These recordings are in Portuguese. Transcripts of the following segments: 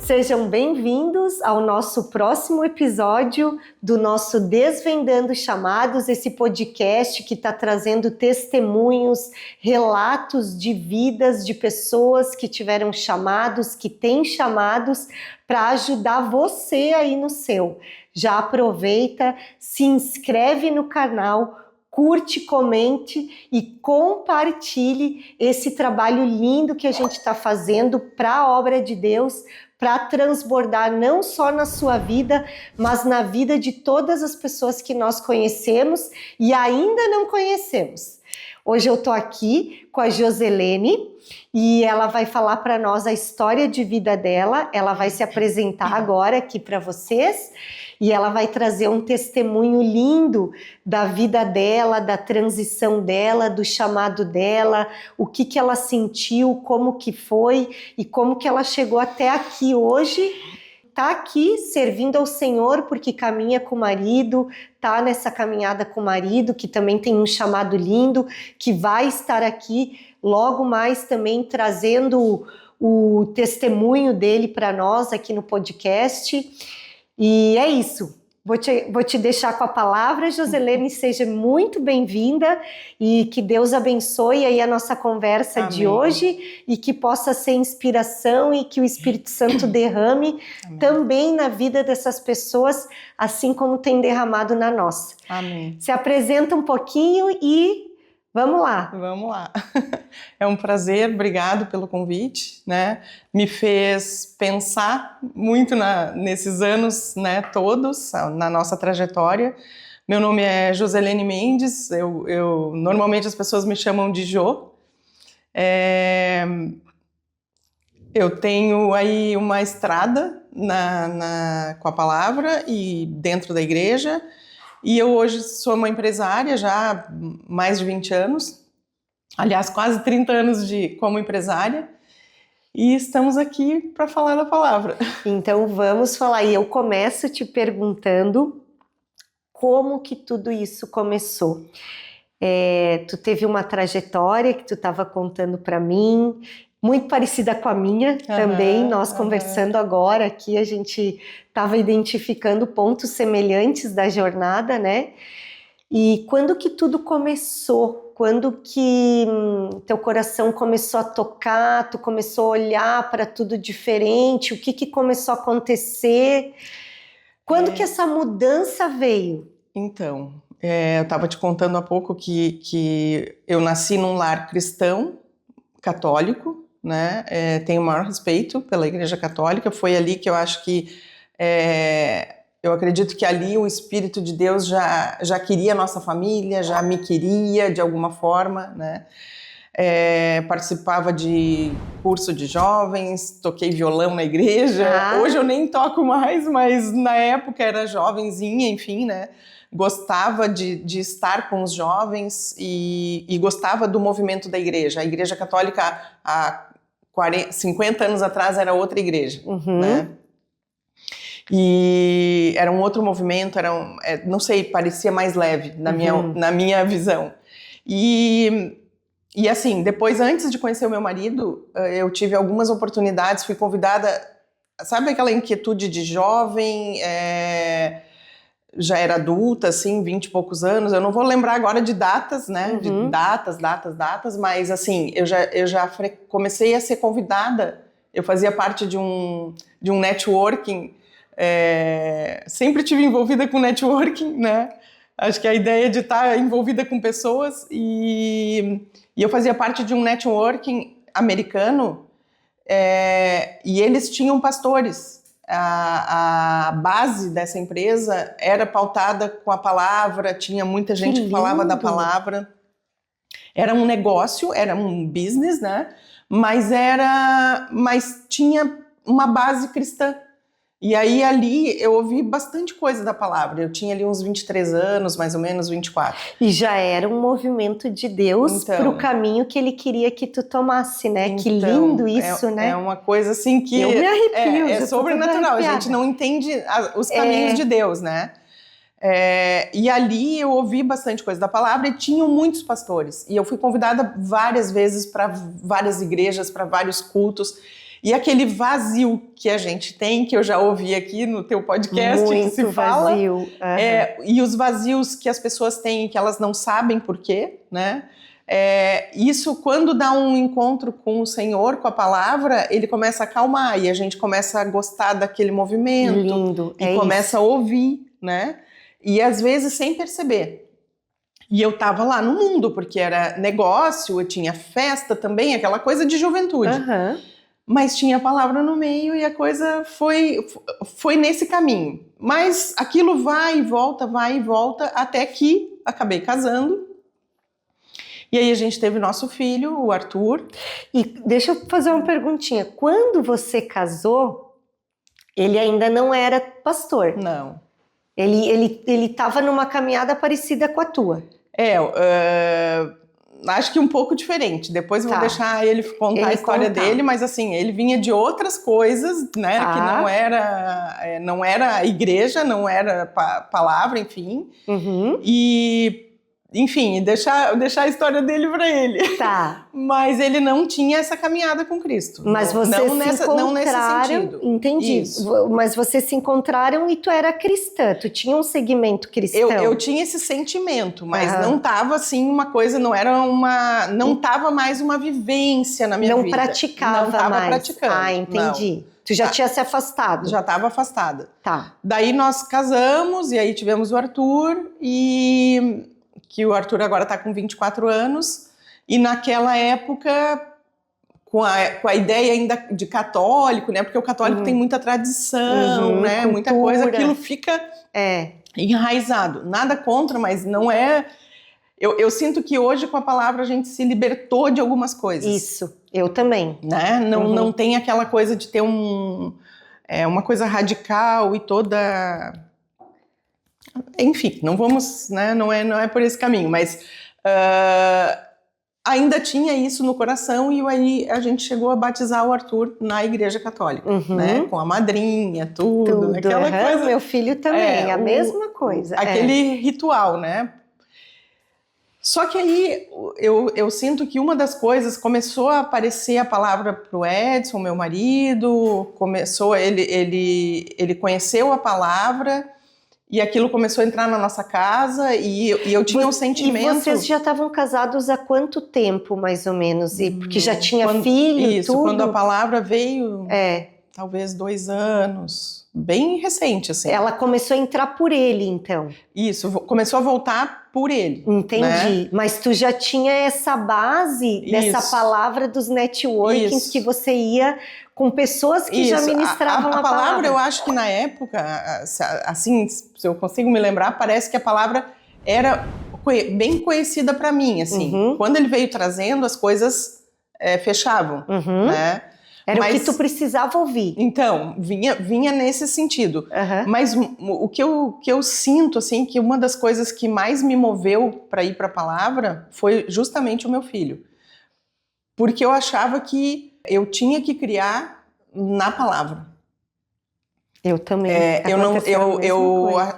Sejam bem-vindos ao nosso próximo episódio do nosso Desvendando Chamados, esse podcast que está trazendo testemunhos, relatos de vidas de pessoas que tiveram chamados, que têm chamados para ajudar você aí no seu. Já aproveita, se inscreve no canal, curte, comente e compartilhe esse trabalho lindo que a gente está fazendo para a obra de Deus, para transbordar não só na sua vida, mas na vida de todas as pessoas que nós conhecemos e ainda não conhecemos. Hoje eu estou aqui com a Joselene e ela vai falar para nós a história de vida dela. Ela vai se apresentar agora aqui para vocês e ela vai trazer um testemunho lindo da vida dela, da transição dela, do chamado dela, o que ela sentiu, como que foi e como que ela chegou até aqui hoje. Tá aqui servindo ao Senhor porque caminha com o marido, tá nessa caminhada com o marido, que também tem um chamado lindo, que vai estar aqui logo mais também trazendo o testemunho dele para nós aqui no podcast. E é isso. Vou te deixar com a palavra, Joselene, seja muito bem-vinda e que Deus abençoe aí a nossa conversa Amém. De hoje e que possa ser inspiração e que o Espírito Santo derrame Amém. Também na vida dessas pessoas, assim como tem derramado na nossa. Amém. Se apresenta um pouquinho e vamos lá. Vamos lá. É um prazer, obrigado pelo convite, né? Me fez pensar muito nesses anos, né, todos, na nossa trajetória. Meu nome é Joselene Mendes, normalmente as pessoas me chamam de Jo. Eu tenho aí uma estrada com a palavra e dentro da igreja, e eu hoje sou uma empresária já há mais de 20 anos, aliás, quase 30 anos como empresária, e estamos aqui para falar da palavra. Então vamos falar, e eu começo te perguntando como que tudo isso começou. Tu teve uma trajetória que tu estava contando para mim, muito parecida com a minha também, nós conversando agora aqui, a gente estava identificando pontos semelhantes da jornada, né? E quando que tudo começou? Quando que teu coração começou a tocar, tu começou a olhar para tudo diferente, o que começou a acontecer? Quando que essa mudança veio? Então, eu estava te contando há pouco que eu nasci num lar cristão, católico, né? Tenho o maior respeito pela Igreja Católica, foi ali que eu acho que eu acredito que ali o Espírito de Deus já queria a nossa família, já me queria de alguma forma, né? Participava de curso de jovens, toquei violão na igreja, hoje eu nem toco mais, mas na época era jovenzinha, enfim, né? Gostava de estar com os jovens e gostava do movimento da igreja. A Igreja Católica há 50 anos atrás era outra igreja, né? E era um outro movimento, não sei, parecia mais leve na minha visão. E assim, depois, antes de conhecer o meu marido, eu tive algumas oportunidades, fui convidada, sabe aquela inquietude de jovem, já era adulta, assim, 20 e poucos anos, eu não vou lembrar agora de datas, né, de datas, mas assim, eu já comecei a ser convidada, eu fazia parte de um networking, sempre tive envolvida com networking, né, acho que a ideia de estar envolvida com pessoas, e eu fazia parte de um networking americano, e eles tinham pastores. A base dessa empresa era pautada com a palavra, tinha muita gente que falava da palavra. Era um negócio, era um business, né? Mas tinha uma base cristã. E aí ali eu ouvi bastante coisa da palavra. Eu tinha ali uns 23 anos, mais ou menos, 24. E já era um movimento de Deus para o caminho que ele queria que tu tomasse, né? Que lindo isso, né? É uma coisa assim que... Eu me arrepio. É sobrenatural, a gente não entende os caminhos de Deus, né? E ali eu ouvi bastante coisa da palavra e tinham muitos pastores. E eu fui convidada várias vezes para várias igrejas, para vários cultos. E aquele vazio que a gente tem, que eu já ouvi aqui no teu podcast, muito que se fala. Vazio. Uhum. E os vazios que as pessoas têm, que elas não sabem por quê, né? Isso, quando dá um encontro com o Senhor, com a palavra, ele começa a acalmar e a gente começa a gostar daquele movimento. Lindo. E começa a ouvir, né? E às vezes sem perceber. E eu tava lá no mundo, porque era negócio, eu tinha festa também, aquela coisa de juventude. Uhum. Mas tinha a palavra no meio e a coisa foi nesse caminho. Mas aquilo vai e volta, até que acabei casando. E aí a gente teve nosso filho, o Arthur. E deixa eu fazer uma perguntinha. Quando você casou, ele ainda não era pastor? Não. Ele estava numa caminhada parecida com a tua? Acho que um pouco diferente. Depois eu vou deixar ele contar a história dele, mas assim, ele vinha de outras coisas, né? Que não era a igreja, não era palavra, enfim. Uhum. Enfim, deixar a história dele para ele. Tá. Mas ele não tinha essa caminhada com Cristo. Mas vocês se encontraram, não nesse sentido. Entendi. Isso. Mas vocês se encontraram e tu era cristã, tu tinha um segmento cristão. Eu tinha esse sentimento, mas não tava assim uma coisa, não tava mais uma vivência na minha vida. Não praticava Não tava mais. praticando. Entendi. Não. Tu já tinha se afastado. Já estava afastada. Tá. Daí nós casamos e aí tivemos o Arthur que o Arthur agora está com 24 anos, e naquela época, com a ideia ainda de católico, né? Porque o católico tem muita tradição, né? Cultura. Muita coisa, aquilo fica enraizado. Nada contra, mas não é... Eu sinto que hoje, com a palavra, a gente se libertou de algumas coisas. Isso, eu também. Né? Não tem aquela coisa de ter uma coisa radical e toda... Enfim, não vamos, né? Não é por esse caminho, mas ainda tinha isso no coração e aí a gente chegou a batizar o Arthur na Igreja Católica, né? Com a madrinha, tudo. Aquela coisa. Meu filho também, a mesma coisa. Aquele ritual, né? Só que aí eu sinto que uma das coisas, começou a aparecer a palavra pro Edson, meu marido, ele conheceu a palavra. E aquilo começou a entrar na nossa casa e eu tinha um sentimento... E vocês já estavam casados há quanto tempo, mais ou menos? Porque já tinha filho, isso, tudo? Quando a palavra veio, talvez 2 anos, bem recente, assim. Ela começou a entrar por ele, então? Isso, começou a voltar por ele. Entendi, né? Mas tu já tinha essa base dessa palavra dos networkings que você ia... com pessoas que já ministravam a palavra. Eu acho que na época, assim, se eu consigo me lembrar, parece que a palavra era bem conhecida para mim, assim. Quando ele veio trazendo, as coisas fechavam, né? Era o que tu precisava ouvir. Então, vinha nesse sentido. Mas o que eu sinto, assim, que uma das coisas que mais me moveu para ir para a palavra foi justamente o meu filho. Porque eu achava que eu tinha que criar na palavra. Eu também.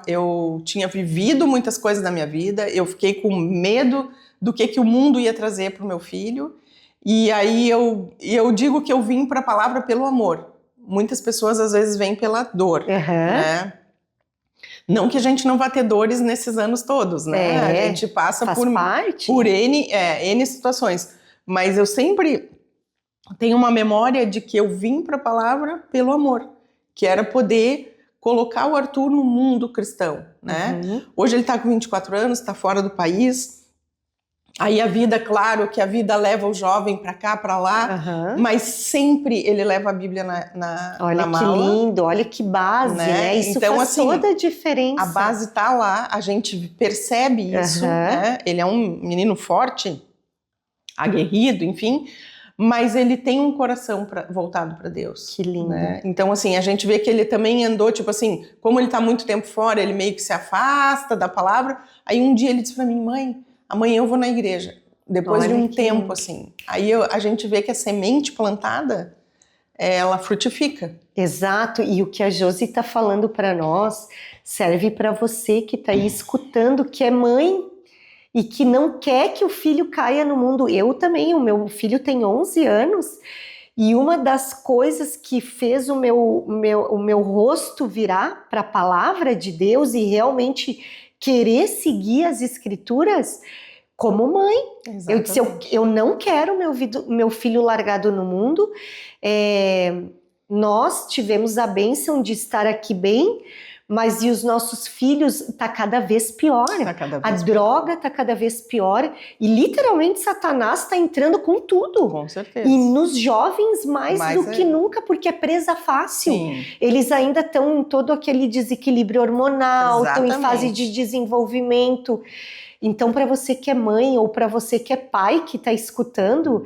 Eu tinha vivido muitas coisas na minha vida, eu fiquei com medo do que o mundo ia trazer para o meu filho, e aí eu digo que eu vim para a palavra pelo amor. Muitas pessoas às vezes vêm pela dor, né? Não que a gente não vá ter dores nesses anos todos, né? A gente passa por N situações, mas eu sempre... tenho uma memória de que eu vim para a palavra pelo amor, que era poder colocar o Arthur no mundo cristão, né? Hoje ele está com 24 anos, está fora do país. Aí a vida, claro que a vida leva o jovem para cá, para lá, mas sempre ele leva a Bíblia na Olha que mala. Lindo, olha que base, né? Isso então, faz assim, toda a diferença. A base está lá, a gente percebe isso, né? Ele é um menino forte, aguerrido, enfim... mas ele tem um coração voltado para Deus. Que lindo. Né? Então, assim, a gente vê que ele também andou, tipo assim, como ele tá muito tempo fora, ele meio que se afasta da palavra. Aí um dia ele disse para mim, mãe, amanhã eu vou na igreja. Depois Olha de um que tempo, lindo. assim. Aí a gente vê que a semente plantada, ela frutifica. Exato, e o que a Josi está falando para nós serve para você que está aí escutando, que é mãe e que não quer que o filho caia no mundo. Eu também, o meu filho tem 11 anos e uma das coisas que fez o meu rosto virar para a palavra de Deus e realmente querer seguir as escrituras como mãe. Exatamente. Eu disse, eu não quero meu filho largado no mundo. Nós tivemos a bênção de estar aqui bem, mas e os nossos filhos tá cada vez pior. Tá cada vez a droga tá cada vez pior e literalmente Satanás está entrando com tudo. Com certeza. E nos jovens mais do que nunca, porque é presa fácil. Sim. Eles ainda estão em todo aquele desequilíbrio hormonal, estão em fase de desenvolvimento. Então, para você que é mãe ou para você que é pai que está escutando,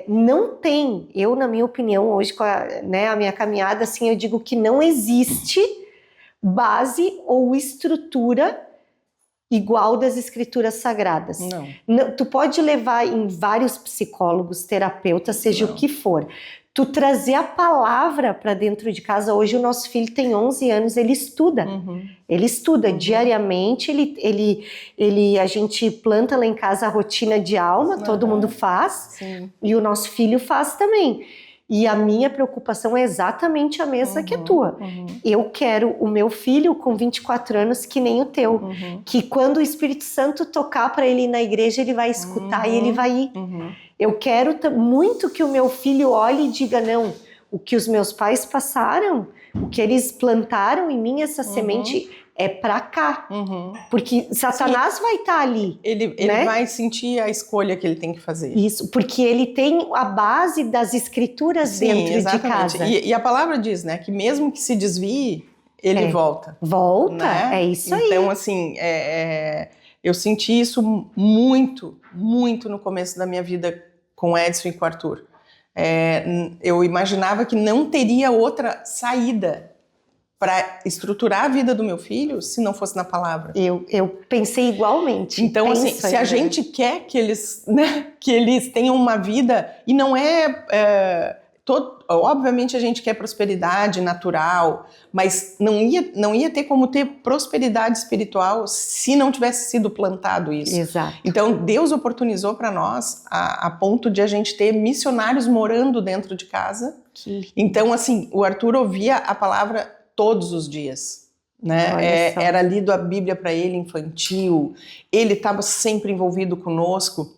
não tem, eu na minha opinião, hoje com a minha caminhada, assim, eu digo que não existe base ou estrutura igual das escrituras sagradas. Não. Tu pode levar em vários psicólogos, terapeutas, seja o que for. Tu trazer a palavra para dentro de casa. Hoje o nosso filho tem 11 anos, ele estuda. Ele estuda diariamente, a gente planta lá em casa a rotina de alma, todo mundo faz. Sim. E o nosso filho faz também. E a minha preocupação é exatamente a mesma que a tua. Eu quero o meu filho com 24 anos que nem o teu. Que quando o Espírito Santo tocar para ele ir na igreja, ele vai escutar e ele vai ir. Eu quero muito que o meu filho olhe e diga, não, o que os meus pais passaram, o que eles plantaram em mim, essa semente é pra cá. Porque Satanás vai estar ali. Ele vai sentir a escolha que ele tem que fazer. Isso, porque ele tem a base das escrituras dentro exatamente. de casa. E a palavra diz, né, que mesmo que se desvie, ele volta. Volta, né? É isso aí. Então, assim, eu senti isso muito, muito no começo da minha vida com Edson e com o Arthur. Eu imaginava que não teria outra saída para estruturar a vida do meu filho se não fosse na palavra. Eu pensei igualmente. Então, assim, se a gente quer que eles, né, que eles tenham uma vida, e não obviamente a gente quer prosperidade natural, mas não ia ter como ter prosperidade espiritual se não tivesse sido plantado isso. Exato. Então Deus oportunizou para nós a ponto de a gente ter missionários morando dentro de casa. Então, assim, o Arthur ouvia a palavra todos os dias. Né? Era lido a Bíblia para ele infantil, ele estava sempre envolvido conosco.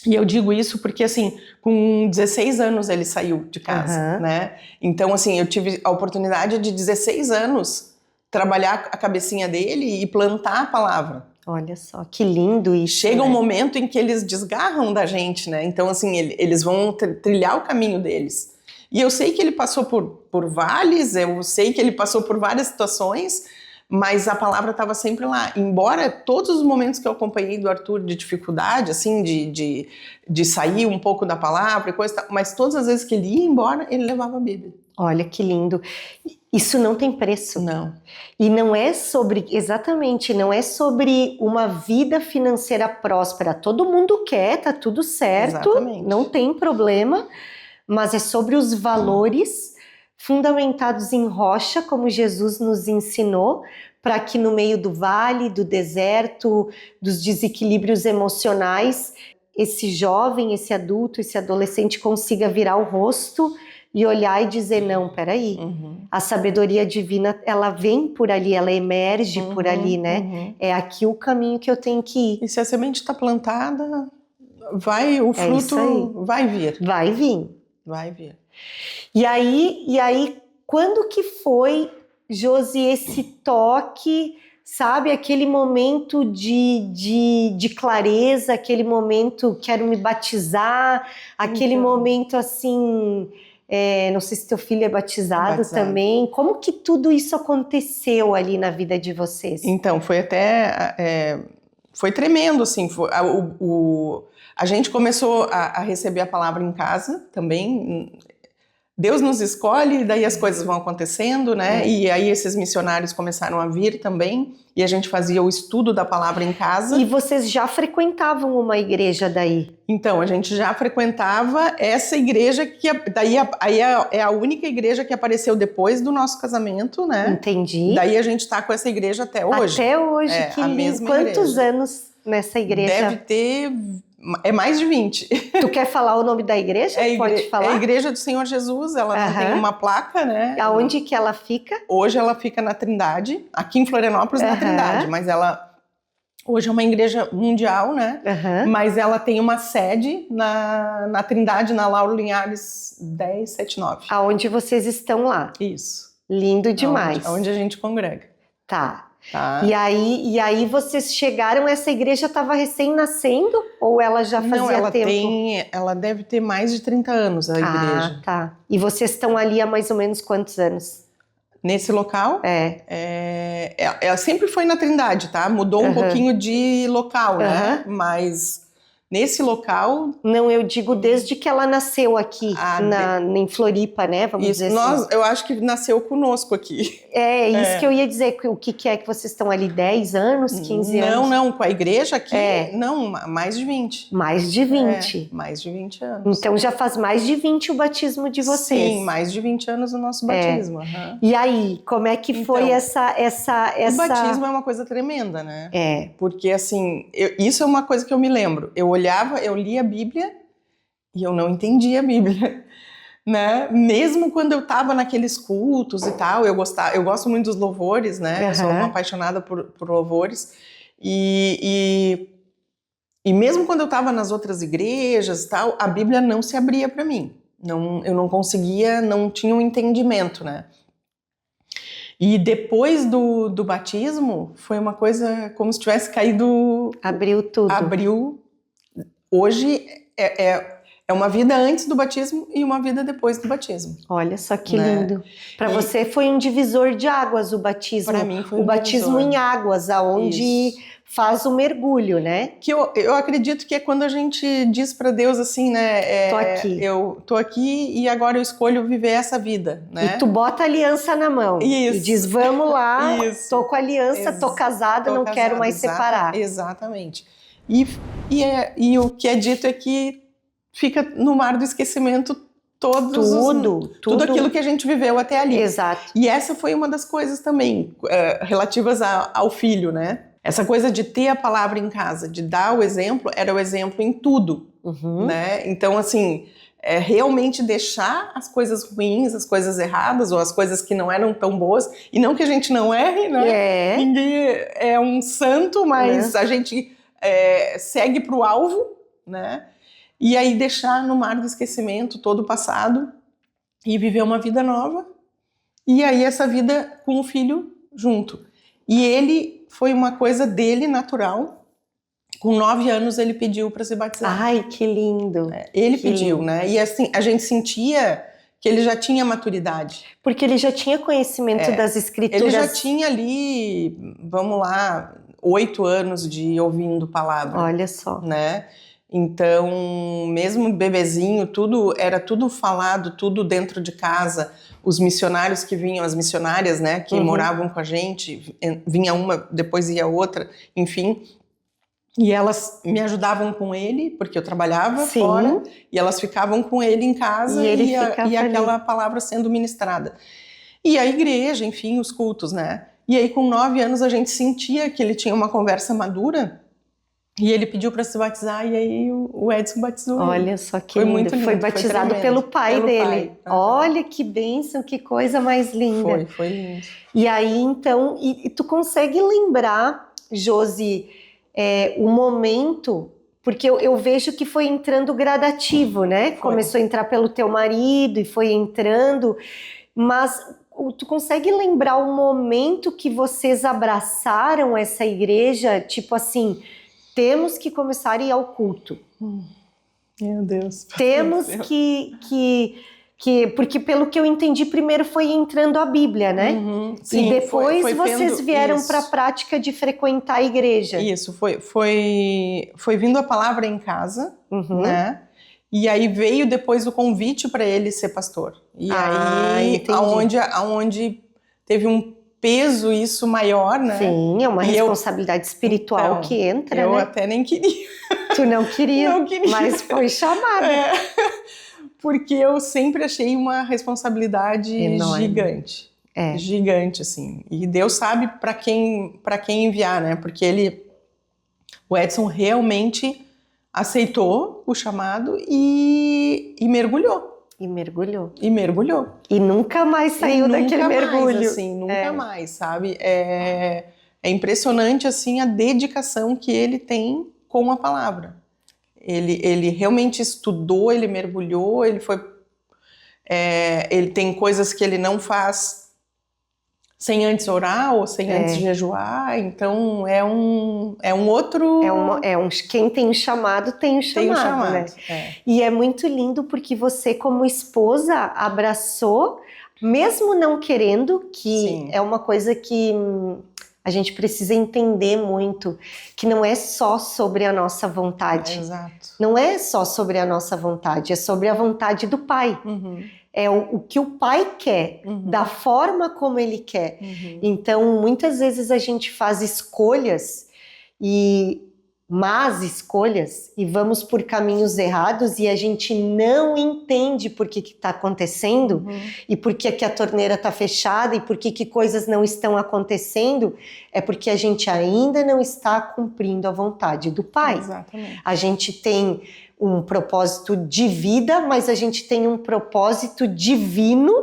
E eu digo isso porque, assim, com 16 anos ele saiu de casa, né? Então, assim, eu tive a oportunidade de 16 anos trabalhar a cabecinha dele e plantar a palavra. Olha só, que lindo isso. Chega um momento em que eles desgarram da gente, né? Então, assim, eles vão trilhar o caminho deles. E eu sei que ele passou por vales, eu sei que ele passou por várias situações, mas a palavra estava sempre lá. Embora todos os momentos que eu acompanhei do Arthur de dificuldade, assim, de sair um pouco da palavra e coisa, mas todas as vezes que ele ia embora, ele levava a Bíblia. Olha que lindo. Isso não tem preço. Não. E não é exatamente, não é sobre uma vida financeira próspera. Todo mundo quer, tá tudo certo, exatamente. Não tem problema, mas é sobre os valores fundamentados em rocha, como Jesus nos ensinou, para que no meio do vale, do deserto, dos desequilíbrios emocionais, esse jovem, esse adulto, esse adolescente consiga virar o rosto e olhar e dizer, não, peraí, a sabedoria divina, ela vem por ali, ela emerge por ali, né? É aqui o caminho que eu tenho que ir. E se a semente está plantada, o fruto vai vir. Vai vir. Vai vir. E aí, quando que foi, Josi, esse toque, sabe, aquele momento de clareza, aquele momento, quero me batizar, aquele momento assim, não sei se teu filho é batizado também, como que tudo isso aconteceu ali na vida de vocês? Então, foi até... foi tremendo, assim. A gente começou a receber a palavra em casa também. Deus nos escolhe, daí as coisas vão acontecendo, né? E aí esses missionários começaram a vir também, e a gente fazia o estudo da palavra em casa. E vocês já frequentavam uma igreja daí? Então, a gente já frequentava essa igreja, que daí é a única igreja que apareceu depois do nosso casamento, né? Entendi. Daí a gente tá com essa igreja até hoje. Até hoje, que a lindo. mesma Quantos igreja. anos nessa igreja? Deve ter... É mais de 20. Tu quer falar o nome da igreja? Pode falar? É a Igreja do Senhor Jesus, ela não tem uma placa, né? Aonde que ela fica? Hoje ela fica na Trindade, aqui em Florianópolis, na Trindade, mas ela hoje é uma igreja mundial, né? Mas ela tem uma sede na Trindade, na Lauro Linhares 1079. Aonde vocês estão lá? Isso. Lindo demais. Onde a gente congrega. Tá. E aí vocês chegaram, essa igreja estava recém-nascendo ou ela já fazia tempo? Ela deve ter mais de 30 anos, a igreja. Ah, tá. E vocês estão ali há mais ou menos quantos anos? Nesse local? Ela sempre foi na Trindade, tá? Mudou um pouquinho de local, né? Mas... Nesse local... Não, eu digo desde que ela nasceu aqui, em Floripa, né? Vamos dizer assim. Eu acho que nasceu conosco aqui. É isso que eu ia dizer. O que é que vocês estão ali? 10 anos, 15 anos? Não, com a igreja aqui, não, mais de 20. Mais de 20? Mais de 20 anos. Então já faz mais de 20 o batismo de vocês. Sim, mais de 20 anos o nosso batismo. E aí, como é que foi essa... O batismo é uma coisa tremenda, né? Porque assim, isso é uma coisa que eu me lembro. Eu lia a Bíblia e eu não entendia a Bíblia, né? Mesmo quando eu estava naqueles cultos e tal, eu gosto muito dos louvores, né? Eu sou uma apaixonada por louvores e mesmo quando eu estava nas outras igrejas e tal, a Bíblia não se abria para mim. Eu não conseguia, não tinha um entendimento, né? E depois do batismo, foi uma coisa como se tivesse caído... Abriu tudo. Abriu. Hoje é uma vida antes do batismo e uma vida depois do batismo. Olha só que lindo. Para você foi um divisor de águas o batismo. Para mim foi o batismo em águas, aonde faz o mergulho, né? Que eu acredito que é quando a gente diz para Deus assim, né? Tô aqui. Eu tô aqui e agora eu escolho viver essa vida, né? E tu bota a aliança na mão. Isso. E diz, vamos lá, tô com a aliança, tô casada, não quero mais separar. Exatamente. E o que é dito é que fica no mar do esquecimento tudo aquilo que a gente viveu até ali. Exato. E essa foi uma das coisas também relativas ao filho, né? Essa coisa de ter a palavra em casa, de dar o exemplo, era o exemplo em tudo, né? Então, assim, realmente deixar as coisas ruins, as coisas erradas, ou as coisas que não eram tão boas, e não que a gente não erre, né? Ninguém é um santo, mas a gente segue para o alvo, né? E aí deixar no mar do esquecimento todo o passado e viver uma vida nova. E aí essa vida com o filho junto. E ele, foi uma coisa dele natural. Com 9 anos ele pediu para se batizar. Ai, que lindo. Ele pediu, né? E assim, a gente sentia que ele já tinha maturidade. Porque ele já tinha conhecimento das escrituras. Ele já tinha ali, vamos lá, 8 anos de ouvindo palavra. Olha só. Né? Então, mesmo bebezinho, era tudo falado, tudo dentro de casa. Os missionários que vinham, as missionárias, né, que moravam com a gente, vinha uma, depois ia outra, enfim. E elas me ajudavam com ele, porque eu trabalhava fora, e elas ficavam com ele em casa e aquela palavra sendo ministrada. E a igreja, enfim, os cultos, né? E aí, com 9 anos, a gente sentia que ele tinha uma conversa madura. E ele pediu para se batizar e aí o Edson batizou ele. Olha só que lindo. Muito lindo. Foi batizado pelo pai dele. Olha que bênção, que coisa mais linda. Foi lindo. E aí, então, e tu consegue lembrar, Josi, o momento, porque eu vejo que foi entrando gradativo, né? Começou a entrar pelo teu marido e foi entrando, mas tu consegue lembrar o momento que vocês abraçaram essa igreja, tipo assim... Temos que começar a ir ao culto. Meu Deus. Temos que Porque pelo que eu entendi, primeiro foi entrando a Bíblia, né? Sim, e depois foi vocês vieram para a prática de frequentar a igreja. Isso, foi vindo a palavra em casa, né? E aí veio depois o convite para ele ser pastor. E aí, aonde teve um peso isso maior, né? Sim, é uma responsabilidade espiritual que entra, eu né? até nem queria. Tu não queria, Não queria. mas foi chamada. Porque eu sempre achei uma responsabilidade enorme. Gigante. Gigante, assim. E Deus sabe para quem enviar, né? Porque o Edson realmente aceitou o chamado e mergulhou. E mergulhou. E mergulhou. E nunca mais saiu daquele mergulho. Nunca mais, sabe? É impressionante, assim, a dedicação que ele tem com a palavra. Ele realmente estudou, ele mergulhou, ele foi... ele tem coisas que ele não faz sem antes orar ou sem antes jejuar, então é um outro... Quem tem o chamado, tem o chamado, né? E é muito lindo porque você, como esposa, abraçou, mesmo não querendo, que é uma coisa que a gente precisa entender muito, que não é só sobre a nossa vontade. Exato. Não é só sobre a nossa vontade, é sobre a vontade do Pai. É o que o Pai quer, da forma como Ele quer. Então, muitas vezes a gente faz escolhas, más escolhas, e vamos por caminhos errados, e a gente não entende por que está acontecendo, e por que a torneira está fechada, e por que coisas não estão acontecendo, é porque a gente ainda não está cumprindo a vontade do Pai. Exatamente. A gente tem um propósito de vida, mas a gente tem um propósito divino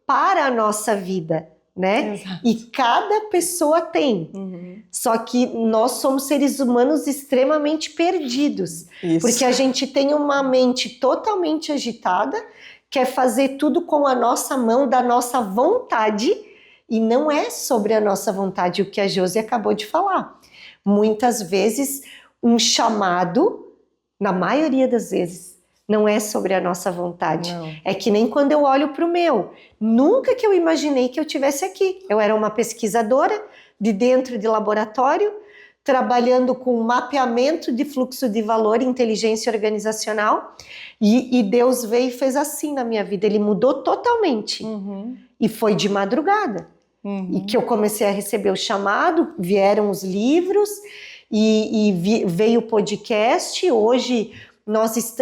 para a nossa vida, né? Exato. E cada pessoa tem. Só que nós somos seres humanos extremamente perdidos. Porque a gente tem uma mente totalmente agitada, quer fazer tudo com a nossa mão, da nossa vontade, e não é sobre a nossa vontade o que a Josi acabou de falar. Muitas vezes, um chamado, na maioria das vezes, não é sobre a nossa vontade. Não. É que nem quando eu olho para o meu. Nunca que eu imaginei que eu estivesse aqui. Eu era uma pesquisadora de dentro de laboratório, trabalhando com mapeamento de fluxo de valor e inteligência organizacional. E Deus veio e fez assim na minha vida. Ele mudou totalmente. E foi de madrugada. E que eu comecei a receber o chamado, vieram os livros e veio o podcast. Hoje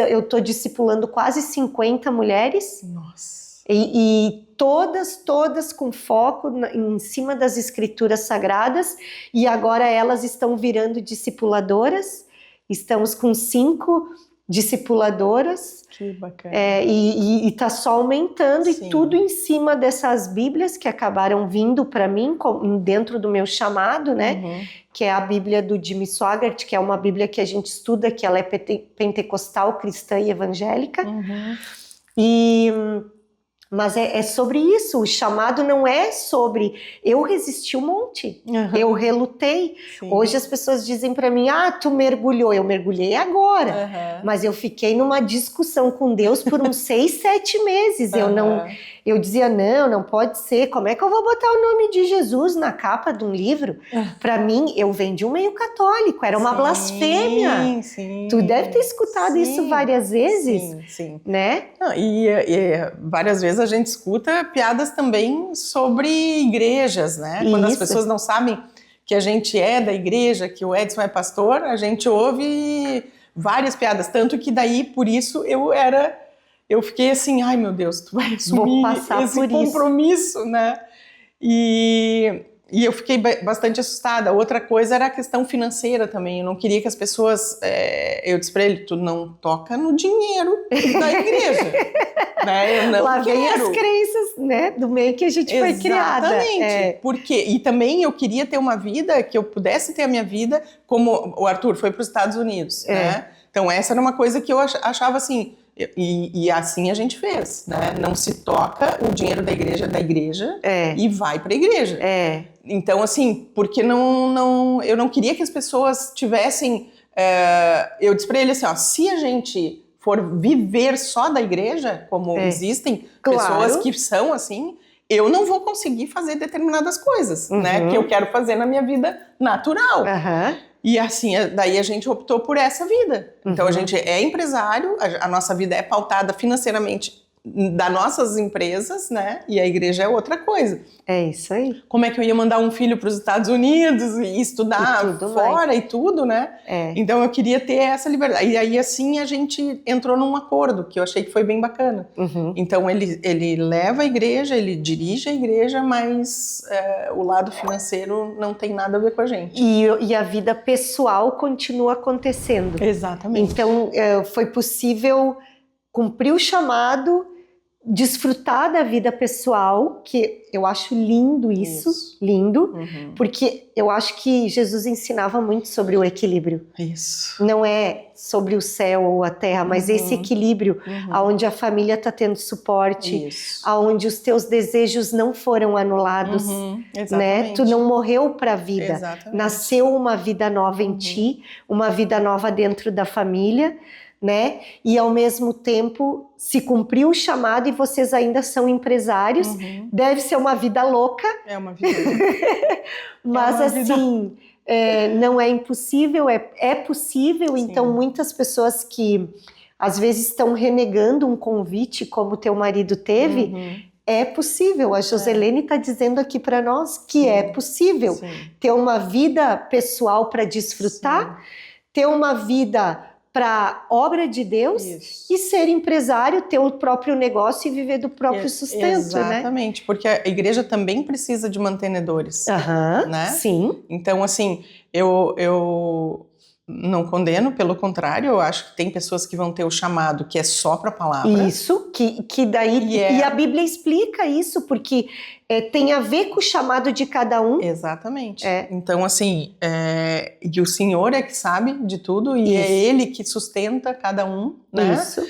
eu estou discipulando quase 50 mulheres. Nossa. E todas com foco em cima das escrituras sagradas, e agora elas estão virando discipuladoras. Estamos com 5 discipuladoras. Que bacana. E está só aumentando. Sim. E tudo em cima dessas bíblias que acabaram vindo para mim dentro do meu chamado, né? Que é a Bíblia do Jimmy Swaggart, que é uma Bíblia que a gente estuda, que ela é pentecostal, cristã e evangélica. Mas é sobre isso. O chamado não é sobre... Eu resisti um monte. Eu relutei. Sim. Hoje as pessoas dizem para mim, tu mergulhou. Eu mergulhei agora. Mas eu fiquei numa discussão com Deus por uns 6, 7 meses. Eu dizia, não pode ser. Como é que eu vou botar o nome de Jesus na capa de um livro? Para mim, eu venho de um meio católico. Era uma blasfêmia. Sim. Tu deve ter escutado isso várias vezes. Sim. Né? Não, e várias vezes a gente escuta piadas também sobre igrejas, né? Quando as pessoas não sabem que a gente é da igreja, que o Edson é pastor, a gente ouve várias piadas. Tanto que daí, por isso, eu fiquei assim, ai meu Deus, tu vai assumir esse compromisso, né? E eu fiquei bastante assustada. Outra coisa era a questão financeira também. Eu não queria que as pessoas... eu disse pra ele, tu não toca no dinheiro da igreja. Né? Eu não Lá quero. Vem as crenças, né, do meio que a gente foi criada. Exatamente. Porque, e também eu queria ter uma vida, que eu pudesse ter a minha vida, como o Arthur foi para os Estados Unidos, né? Então essa era uma coisa que eu achava assim... E assim a gente fez, né? Não se toca o dinheiro da igreja e vai para a igreja. Então, assim, porque eu não queria que as pessoas tivessem... eu disse para ele assim, se a gente for viver só da igreja, como existem pessoas que são assim, eu não vou conseguir fazer determinadas coisas, né? Que eu quero fazer na minha vida natural. E assim, daí a gente optou por essa vida. Então a gente é empresário, a nossa vida é pautada financeiramente das nossas empresas, né? E a igreja é outra coisa. É isso aí. Como é que eu ia mandar um filho para os Estados Unidos e estudar fora e tudo, né? Então eu queria ter essa liberdade. E aí assim a gente entrou num acordo que eu achei que foi bem bacana. Então ele leva a igreja, ele dirige a igreja, mas o lado financeiro não tem nada a ver com a gente. E a vida pessoal continua acontecendo. Exatamente. Então foi possível cumprir o chamado, desfrutar da vida pessoal, que eu acho lindo isso. Lindo, porque eu acho que Jesus ensinava muito sobre o equilíbrio. Isso. Não é sobre o céu ou a terra, mas esse equilíbrio, onde a família está tendo suporte, onde os teus desejos não foram anulados, né? Tu não morreu para a vida, nasceu uma vida nova em ti, uma vida nova dentro da família, né? E ao mesmo tempo se cumpriu o chamado e vocês ainda são empresários. Deve ser uma vida louca. É uma vida louca. Mas assim, não é impossível, é possível. Sim. Então muitas pessoas que às vezes estão renegando um convite como teu marido teve, é possível. A Joselene está dizendo aqui para nós que é possível ter uma vida pessoal para desfrutar, ter uma vida para obra de Deus e ser empresário, ter o próprio negócio e viver do próprio sustento, exatamente, né? Porque a igreja também precisa de mantenedores, né? Sim. Então, assim, eu não condeno, pelo contrário, eu acho que tem pessoas que vão ter o chamado que é só para a palavra. Isso, que daí... E a Bíblia explica isso, porque tem a ver com o chamado de cada um. Exatamente. Então, assim, e o Senhor é que sabe de tudo e é Ele que sustenta cada um, né? Isso.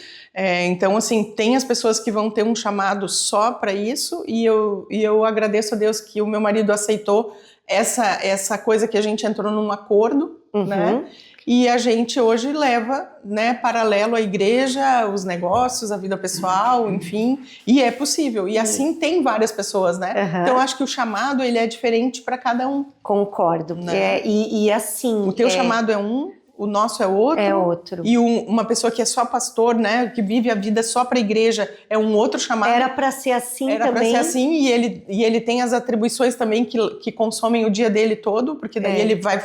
Então, assim, tem as pessoas que vão ter um chamado só para isso e eu agradeço a Deus que o meu marido aceitou essa coisa que a gente entrou num acordo, né? E a gente hoje leva, né, paralelo à igreja, os negócios, a vida pessoal, enfim, e é possível. E assim tem várias pessoas, né? Então eu acho que o chamado, ele é diferente para cada um. Concordo. Né? E assim... O teu chamado é um, o nosso é outro. É outro. E uma pessoa que é só pastor, né, que vive a vida só para a igreja, é um outro chamado. Era para ser assim também. Era para ser assim, e ele tem as atribuições também que consomem o dia dele todo, porque daí ele vai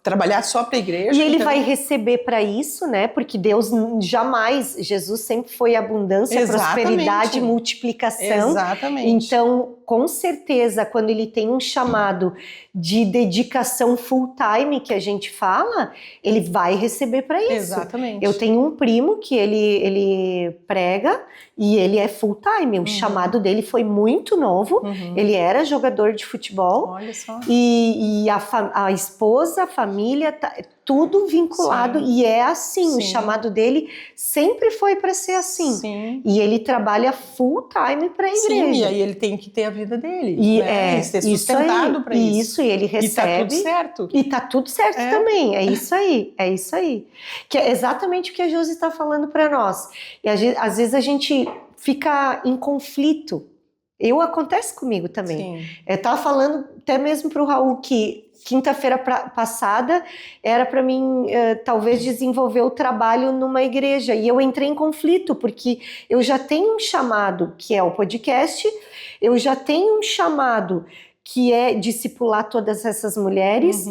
trabalhar só para a igreja. E ele vai receber para isso, né? Porque Deus jamais, Jesus sempre foi abundância, prosperidade, multiplicação. Exatamente. Então, com certeza, quando ele tem um chamado de dedicação full time, que a gente fala, ele vai receber para isso. Exatamente. Eu tenho um primo que ele prega e ele é full time. O chamado dele foi muito novo. Ele era jogador de futebol. Olha só. E a esposa, a família, tudo vinculado. E é assim, o chamado dele sempre foi para ser assim. E ele trabalha full time para a igreja. Sim, e aí ele tem que ter a vida dele. E ser sustentado para isso. E ele recebe. E tá tudo certo. E tá tudo certo também. É isso aí. É isso aí. Que é exatamente o que a Josi está falando para nós. E às vezes a gente fica em conflito. Acontece comigo também. Eu estava falando até mesmo para o Raul que quinta-feira passada era para mim talvez desenvolver o trabalho numa igreja e eu entrei em conflito porque eu já tenho um chamado que é o podcast, eu já tenho um chamado que é discipular todas essas mulheres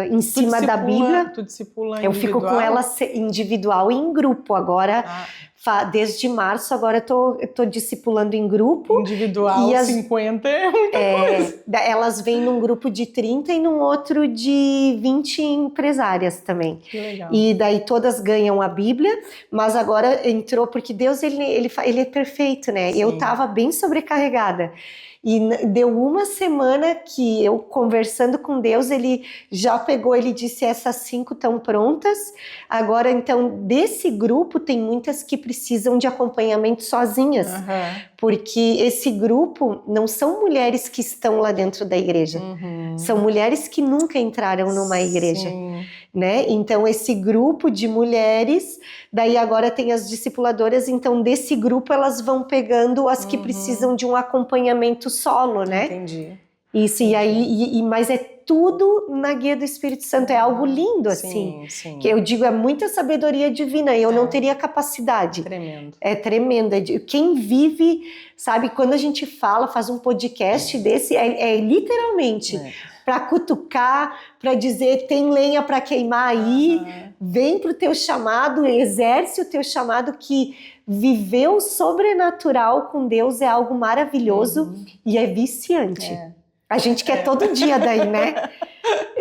em cima da Bíblia. Tu discipula eu fico com elas individual e em grupo agora. Desde março, agora eu tô discipulando em grupo. Individual, e 50 é muita coisa. Elas vêm num grupo de 30 e num outro de 20 empresárias também. Que legal. E daí todas ganham a Bíblia, mas agora entrou, porque Deus ele é perfeito, né? Eu tava bem sobrecarregada. E deu uma semana que eu conversando com Deus, ele já pegou, ele disse, essas 5 estão prontas. Agora, então, desse grupo, tem muitas que precisam de acompanhamento sozinhas. Porque esse grupo não são mulheres que estão lá dentro da igreja. São mulheres que nunca entraram numa igreja. né? Então, esse grupo de mulheres, daí agora tem as discipuladoras, então desse grupo elas vão pegando as que precisam de um acompanhamento solo, né? Entendi. Isso, e aí, mas é tudo na guia do Espírito Santo, é algo lindo, assim. Sim. Que eu digo, é muita sabedoria divina, eu não teria capacidade. Tremendo. É tremendo. Quem vive, sabe, quando a gente fala, faz um podcast desse, é literalmente para cutucar, para dizer, tem lenha para queimar aí, vem pro teu chamado, exerce o teu chamado, que viver o sobrenatural com Deus é algo maravilhoso e é viciante. A gente quer todo dia daí, né?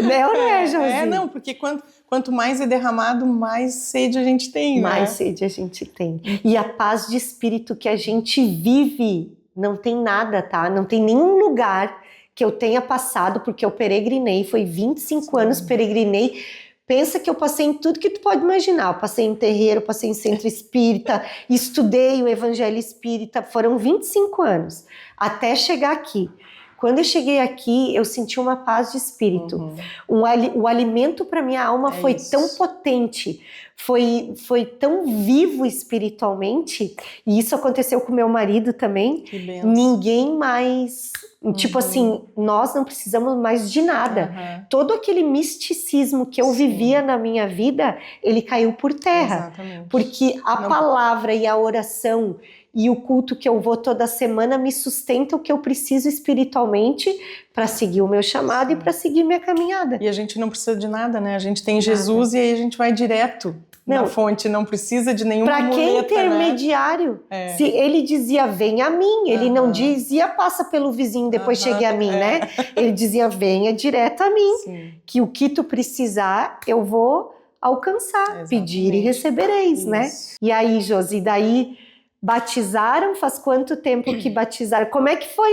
Né, ou não é, Josi? Não, porque quanto mais é derramado, mais sede a gente tem, mais sede a gente tem. E a paz de espírito que a gente vive, não tem nada, tá? Não tem nenhum lugar que eu tenha passado, porque eu peregrinei, foi 25 anos, peregrinei. Pensa que eu passei em tudo que tu pode imaginar. Eu passei em terreiro, passei em centro espírita, estudei o evangelho espírita, foram 25 anos, até chegar aqui. Quando eu cheguei aqui, eu senti uma paz de espírito. O alimento para minha alma foi tão potente, foi tão vivo espiritualmente, e isso aconteceu com meu marido também. Que benção. Ninguém mais... Tipo assim, nós não precisamos mais de nada. Todo aquele misticismo que eu vivia na minha vida, ele caiu por terra. Exatamente. Porque a palavra e a oração e o culto que eu vou toda semana me sustenta o que eu preciso espiritualmente para seguir o meu chamado e para seguir minha caminhada. E a gente não precisa de nada, né? A gente tem Jesus e aí a gente vai direto na fonte, não precisa de nenhuma muleta, para que intermediário? Né? Se ele dizia, vem a mim, ele não dizia, passa pelo vizinho, depois chegue a mim, né? Ele dizia, venha direto a mim, que o que tu precisar, eu vou alcançar. Exatamente. Pedir e recebereis, né? E aí, Josi, daí... Batizaram? Faz quanto tempo que batizaram? Como é que foi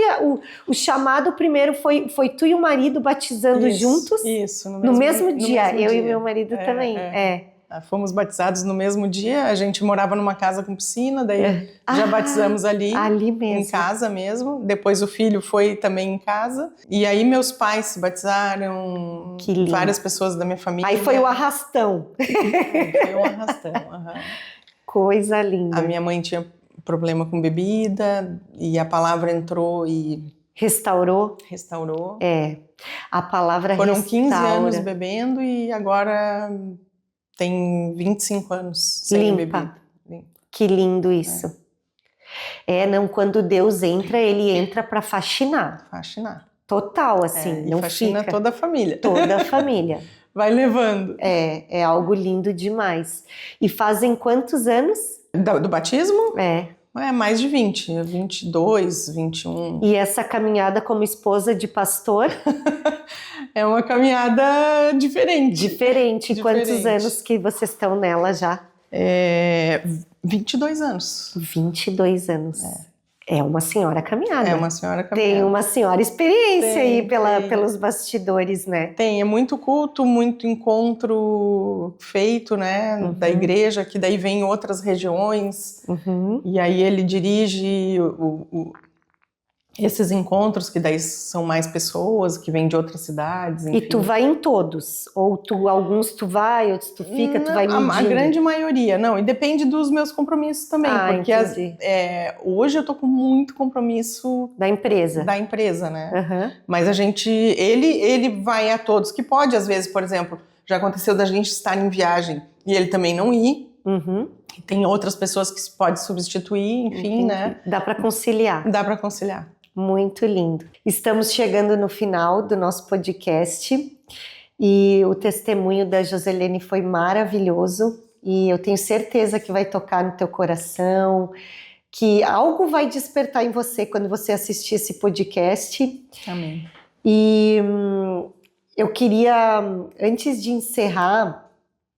o chamado primeiro? Foi tu e o marido batizando juntos? Isso, no mesmo dia. Eu e meu marido também. Fomos batizados no mesmo dia. A gente morava numa casa com piscina, daí já batizamos ali mesmo. Em casa mesmo. Depois o filho foi também em casa. E aí meus pais se batizaram, várias pessoas da minha família. Aí foi o arrastão. Foi um arrastão. Coisa linda. A minha mãe tinha problema com bebida e a palavra entrou e... Restaurou. A palavra Foram restaura. 15 anos bebendo e agora tem 25 anos sem bebida. Que lindo isso. Não, quando Deus entra, ele entra para fascinar. Total, assim. E não fascina fica. toda a família. Toda a família. Vai levando. É algo lindo demais. E fazem quantos anos? Do batismo? Mais de 20, 22, 21. E essa caminhada como esposa de pastor? É uma caminhada diferente. Diferente. Quantos anos que vocês estão nela já? 22 anos. 22 anos. É uma senhora caminhada. É uma senhora caminhada. Tem uma senhora experiência aí pelos bastidores, né? Tem, é muito culto, muito encontro feito, né, da igreja, que daí vem outras regiões, e aí ele dirige esses encontros, que daí são mais pessoas, que vêm de outras cidades, enfim. E tu vai em todos? Ou alguns tu vai, outros tu fica, tu vai medindo? A grande maioria, não, e depende dos meus compromissos também, porque hoje eu tô com muito compromisso... Da empresa, né? Mas ele vai a todos que pode, às vezes, por exemplo, já aconteceu da gente estar em viagem e ele também não ir, e tem outras pessoas que se pode substituir, enfim, né? Dá para conciliar. Dá para conciliar. Muito lindo. Estamos chegando no final do nosso podcast e o testemunho da Joselene foi maravilhoso e eu tenho certeza que vai tocar no teu coração, que algo vai despertar em você quando você assistir esse podcast. Amém. E eu queria, antes de encerrar,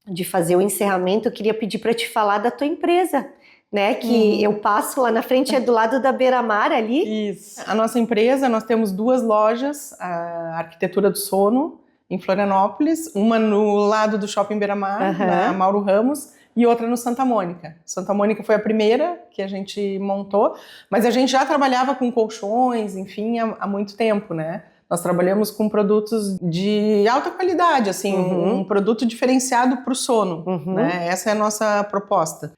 de fazer o encerramento, eu queria pedir para te falar da tua empresa, né? Que eu passo lá na frente, é do lado da Beira-Mar ali. Isso. A nossa empresa, nós temos 2 lojas, a Arquitetura do Sono, em Florianópolis, uma no lado do Shopping Beira-Mar, na Mauro Ramos, e outra no Santa Mônica. Santa Mônica foi a primeira que a gente montou, mas a gente já trabalhava com colchões, enfim, há muito tempo, né? Nós trabalhamos com produtos de alta qualidade, assim, um produto diferenciado para o sono, né? Essa é a nossa proposta.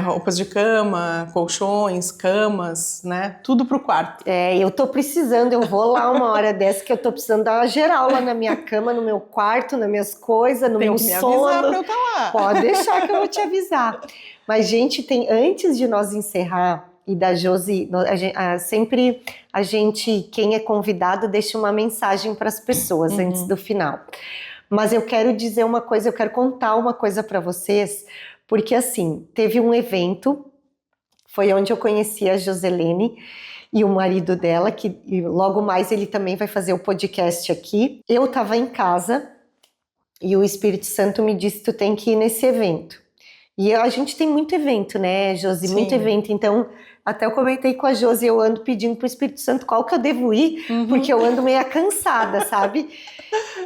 Roupas de cama, colchões, camas, né? Tudo para o quarto. Eu tô precisando, eu vou lá uma hora dessa que eu tô precisando dar uma geral lá na minha cama, no meu quarto, nas minhas coisas, no meu sono. Tem que me avisar para eu estar lá. Pode deixar que eu vou te avisar. Mas, gente, antes de nós encerrar, e da Josi, sempre a gente, quem é convidado, deixa uma mensagem para as pessoas antes do final. Mas eu quero dizer uma coisa, eu quero contar uma coisa para vocês, porque assim, teve um evento, foi onde eu conheci a Joselene e o marido dela, que logo mais ele também vai fazer o podcast aqui. Eu estava em casa e o Espírito Santo me disse, tu tem que ir nesse evento. E a gente tem muito evento, né, Josi? Sim. Muito evento, então até eu comentei com a Josi, eu ando pedindo pro Espírito Santo qual que eu devo ir, porque eu ando meio cansada, sabe?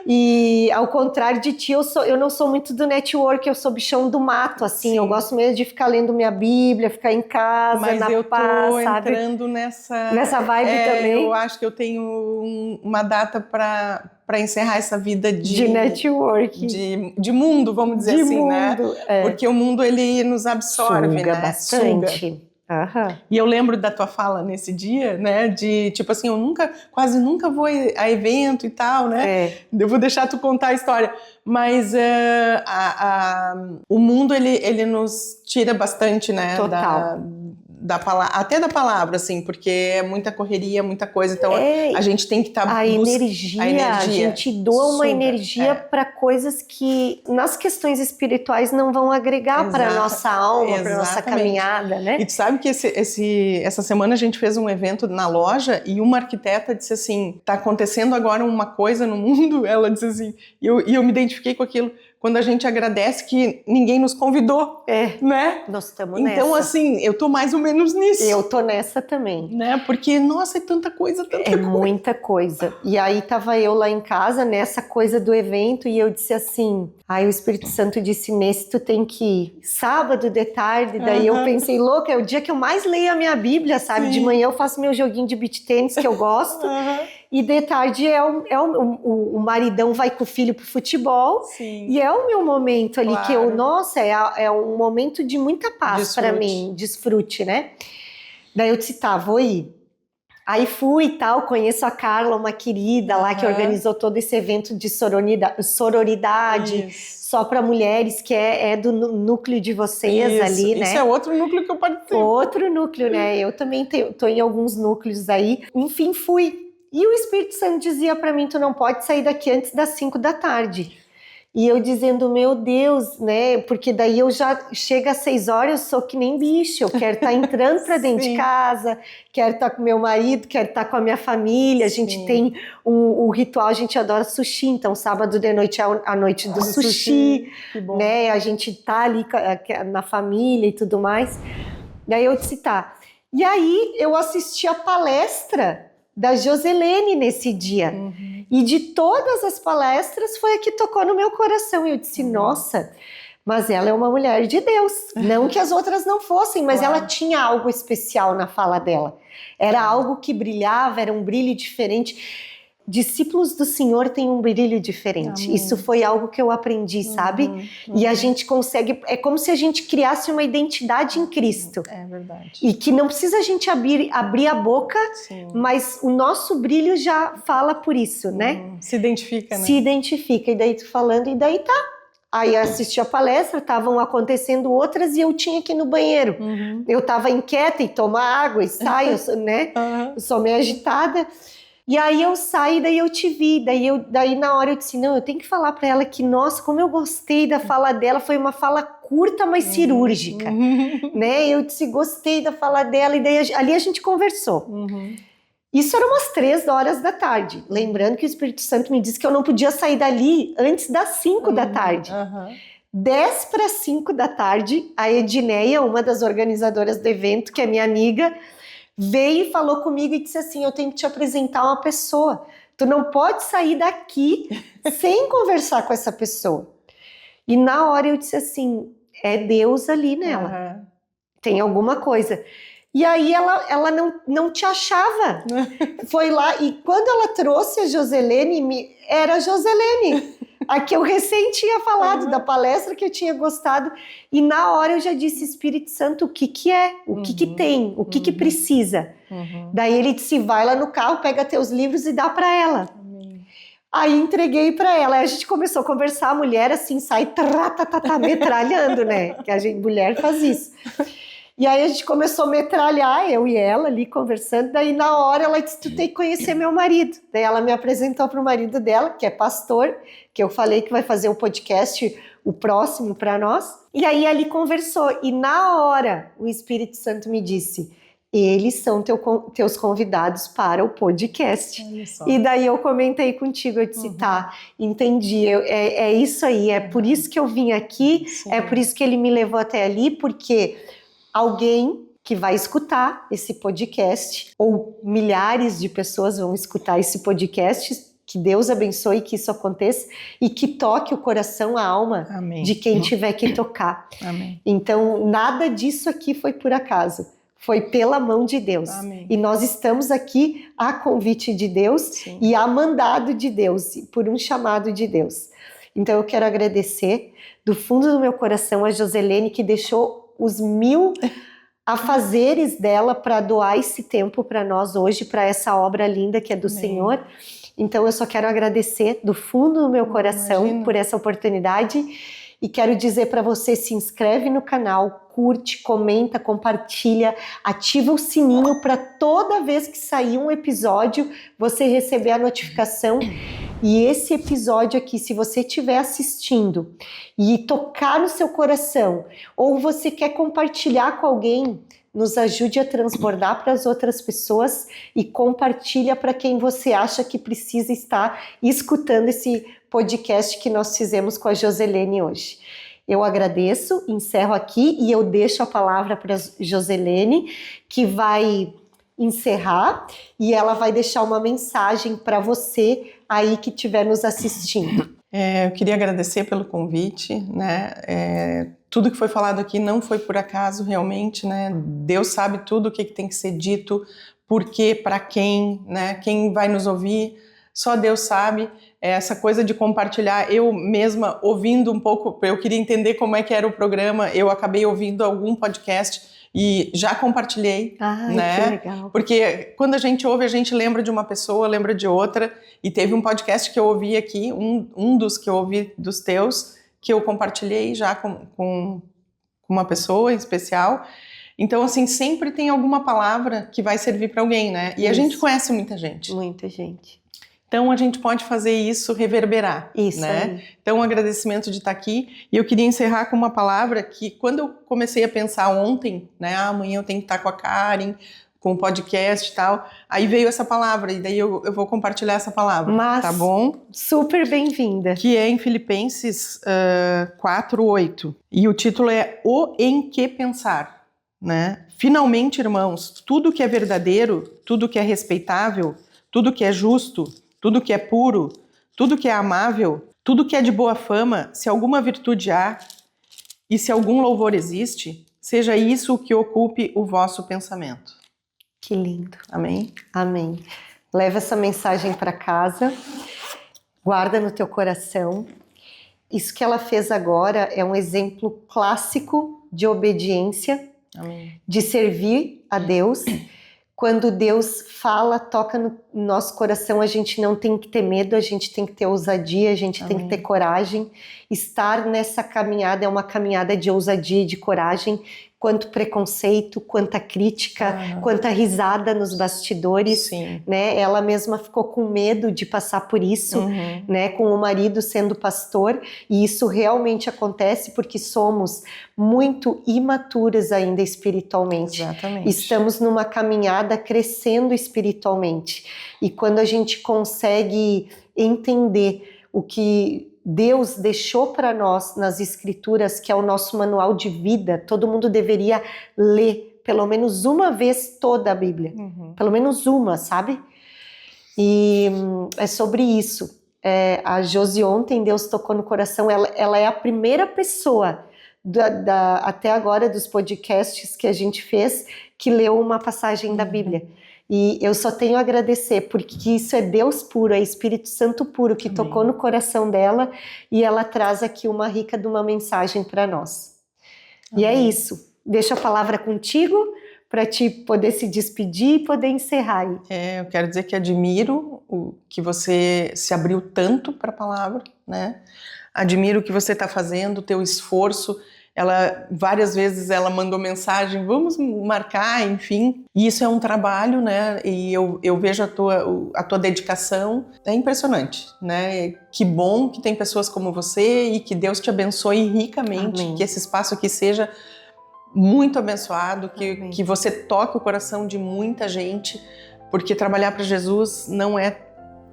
E ao contrário de ti, eu não sou muito do network, eu sou bichão do mato, assim. Sim. Eu gosto mesmo de ficar lendo minha Bíblia, ficar em casa, mas na paz, tô sabe? entrando nessa vibe também. Eu acho que eu tenho uma data para encerrar essa vida de network, de mundo, vamos dizer assim, mundo, né? Porque o mundo ele nos absorve, suga né? Bastante. Suga. E eu lembro da tua fala nesse dia, né, de tipo assim, eu quase nunca vou a evento e tal, né, eu vou deixar tu contar a história, mas o mundo ele nos tira bastante, né, total. Até da palavra, assim, porque é muita correria, muita coisa, então a gente tem que estar a gente doa uma energia para coisas que nas questões espirituais não vão agregar para nossa alma, para nossa caminhada, né? E tu sabe que essa semana a gente fez um evento na loja e uma arquiteta disse assim, tá acontecendo agora uma coisa no mundo, ela disse assim, e eu me identifiquei com aquilo, quando a gente agradece que ninguém nos convidou, né? Nós estamos nessa. Então, assim, eu tô mais ou menos nisso. Eu tô nessa também. Né? Porque, nossa, é tanta coisa. Muita coisa. E aí tava eu lá em casa, nessa coisa do evento, e eu disse assim, aí o Espírito Santo disse, nesse tu tem que ir. Sábado de tarde, daí eu pensei, louca, é o dia que eu mais leio a minha Bíblia, sabe? Sim. De manhã eu faço meu joguinho de beach tênis, que eu gosto. E de tarde o maridão vai com o filho pro futebol. Sim. E é o meu momento ali, que é um momento de muita paz para mim, desfrute, né? Daí eu disse, tá, vou ir. Aí fui e tal, conheço a Carla, uma querida lá que organizou todo esse evento de sororidade só para mulheres, que é do núcleo de vocês ali, né? Isso é outro núcleo que eu participo. Outro núcleo, né? Eu também tô em alguns núcleos aí. Enfim, fui. E o Espírito Santo dizia para mim, tu não pode sair daqui antes das 5 da tarde. E eu dizendo, meu Deus, né? Porque daí eu já chego às 6 horas, eu sou que nem bicho. Eu quero estar entrando para dentro de casa, quero estar com meu marido, quero estar com a minha família. A gente tem o ritual, a gente adora sushi. Então, sábado de noite é a noite do sushi, que bom. Né? A gente tá ali na família e tudo mais. Daí eu disse, tá. E aí eu assisti a palestra da Joselene nesse dia. E de todas as palestras foi a que tocou no meu coração. E eu disse, nossa, mas ela é uma mulher de Deus. Não que as outras não fossem, mas ela tinha algo especial na fala dela. Era algo que brilhava, era um brilho diferente. Discípulos do Senhor têm um brilho diferente. Amém. Isso foi algo que eu aprendi, sabe? E a gente consegue... É como se a gente criasse uma identidade em Cristo. É verdade. E que não precisa a gente abrir a boca, mas o nosso brilho já fala por isso, né? Se identifica, né? Se identifica. E daí tu falando, e daí tá. Aí eu assisti a palestra, estavam acontecendo outras e eu tinha que ir no banheiro. Eu tava inquieta e tomar água e saio, né? Eu sou meio agitada. E aí eu saí, daí eu te vi, daí na hora eu disse, não, eu tenho que falar pra ela que, nossa, como eu gostei da fala dela, foi uma fala curta, mas cirúrgica, né? Eu disse, gostei da fala dela, e daí ali a gente conversou. Isso era umas 3 horas da tarde, lembrando que o Espírito Santo me disse que eu não podia sair dali antes das 5 da tarde. 10 para 5 da tarde, a Edneia, uma das organizadoras do evento, que é minha amiga, veio e falou comigo e disse assim, eu tenho que te apresentar uma pessoa. Tu não pode sair daqui sem conversar com essa pessoa. E na hora eu disse assim, é Deus ali nela. Tem alguma coisa. E aí ela não te achava. Foi lá, e quando ela trouxe a Joselene, era a Joselene, a que eu recém tinha falado, da palestra que eu tinha gostado. E na hora eu já disse, Espírito Santo, o que é? O que tem? O que precisa? Daí ele disse, vai lá no carro, pega teus livros e dá para ela. Aí entreguei para ela, aí a gente começou a conversar, a mulher assim sai metralhando, né? Que a gente, mulher faz isso. E aí a gente começou a metralhar, eu e ela ali conversando, daí na hora ela disse, tu tem que conhecer meu marido. Daí ela me apresentou para o marido dela, que é pastor, que eu falei que vai fazer o podcast, o próximo para nós. E aí ali conversou, e na hora o Espírito Santo me disse, eles são teus convidados para o podcast. E daí eu comentei contigo, eu disse, tá, entendi, é isso aí, é por isso que eu vim aqui, é por isso que ele me levou até ali, porque alguém que vai escutar esse podcast, ou milhares de pessoas vão escutar esse podcast, que Deus abençoe que isso aconteça e que toque o coração, a alma de quem tiver que tocar. Então, nada disso aqui foi por acaso. Foi pela mão de Deus. E nós estamos aqui a convite de Deus e a mandado de Deus, por um chamado de Deus. Então eu quero agradecer do fundo do meu coração a Joselene, que deixou os 1000 afazeres dela para doar esse tempo para nós hoje, para essa obra linda que é do Senhor. Então eu só quero agradecer do fundo do meu coração por essa oportunidade. E quero dizer para você, se inscreve no canal, curte, comenta, compartilha, ativa o sininho para toda vez que sair um episódio, você receber a notificação. E esse episódio aqui, se você estiver assistindo e tocar no seu coração, ou você quer compartilhar com alguém, nos ajude a transbordar para as outras pessoas e compartilha para quem você acha que precisa estar escutando esse podcast que nós fizemos com a Joselene hoje. Eu agradeço, encerro aqui e eu deixo a palavra para a Joselene, que vai encerrar e ela vai deixar uma mensagem para você aí que estiver nos assistindo. Eu queria agradecer pelo convite, né? Tudo que foi falado aqui não foi por acaso, realmente, né? Deus sabe tudo o que tem que ser dito, por quê, para quem, né? Quem vai nos ouvir, só Deus sabe. Essa coisa de compartilhar, eu mesma ouvindo um pouco, eu queria entender como é que era o programa, eu acabei ouvindo algum podcast e já compartilhei, né? Que legal. Porque quando a gente ouve, a gente lembra de uma pessoa, lembra de outra, e teve um podcast que eu ouvi aqui, um dos que eu ouvi dos teus, que eu compartilhei já com uma pessoa em especial. Então, assim, sempre tem alguma palavra que vai servir para alguém, né? E a gente conhece muita gente. Muita gente. Então, a gente pode fazer isso reverberar, isso, né? Aí. Então, um agradecimento de estar aqui. E eu queria encerrar com uma palavra que, quando eu comecei a pensar ontem, né? Amanhã eu tenho que estar com a Karen, com o podcast e tal. Aí veio essa palavra, e daí eu vou compartilhar essa palavra, tá bom? Super bem-vinda. Que é em Filipenses 4:8. E o título é O em que pensar, né? Finalmente, irmãos, tudo que é verdadeiro, tudo que é respeitável, tudo que é justo, tudo que é puro, tudo que é amável, tudo que é de boa fama, se alguma virtude há e se algum louvor existe, seja isso o que ocupe o vosso pensamento. Que lindo. Amém? Amém. Leva essa mensagem para casa, guarda no teu coração. Isso que ela fez agora é um exemplo clássico de obediência, Amém. De servir a Deus. Quando Deus fala, toca no nosso coração, a gente não tem que ter medo, a gente tem que ter ousadia, a gente tem que ter coragem. Estar nessa caminhada é uma caminhada de ousadia e de coragem, quanto preconceito, quanta crítica, quanta risada nos bastidores, né? Ela mesma ficou com medo de passar por isso, né? Com o marido sendo pastor, e isso realmente acontece porque somos muito imaturas ainda espiritualmente. Exatamente. Estamos numa caminhada crescendo espiritualmente, e quando a gente consegue entender o que Deus deixou para nós nas Escrituras, que é o nosso manual de vida, todo mundo deveria ler pelo menos uma vez toda a Bíblia. Pelo menos uma, sabe? E é sobre isso. A Josi ontem, Deus tocou no coração, ela é a primeira pessoa até agora dos podcasts que a gente fez, que leu uma passagem da Bíblia. E eu só tenho a agradecer, porque isso é Deus puro, é Espírito Santo puro, que tocou no coração dela, e ela traz aqui uma rica de uma mensagem para nós. E é isso. Deixo a palavra contigo, para te poder se despedir e poder encerrar aí. Eu quero dizer que admiro que você se abriu tanto para a palavra, né? Admiro o que você está fazendo, o teu esforço. Várias vezes ela mandou mensagem, vamos marcar, enfim. E isso é um trabalho, né? E eu vejo a tua dedicação. É impressionante, né? Que bom que tem pessoas como você e que Deus te abençoe ricamente. Amém. Que esse espaço aqui seja muito abençoado, que você toque o coração de muita gente, porque trabalhar para Jesus não é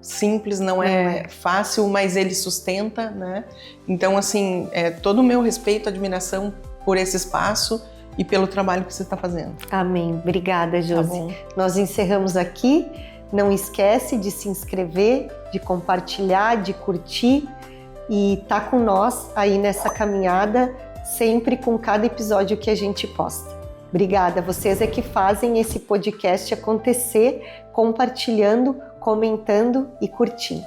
simples, não é fácil, mas ele sustenta, né? Então, assim, todo o meu respeito, admiração por esse espaço e pelo trabalho que você está fazendo. Amém. Obrigada, Josi. Tá. Nós encerramos aqui. Não esquece de se inscrever, de compartilhar, de curtir e tá com nós aí nessa caminhada, sempre com cada episódio que a gente posta. Obrigada, vocês é que fazem esse podcast acontecer, compartilhando, comentando e curtindo.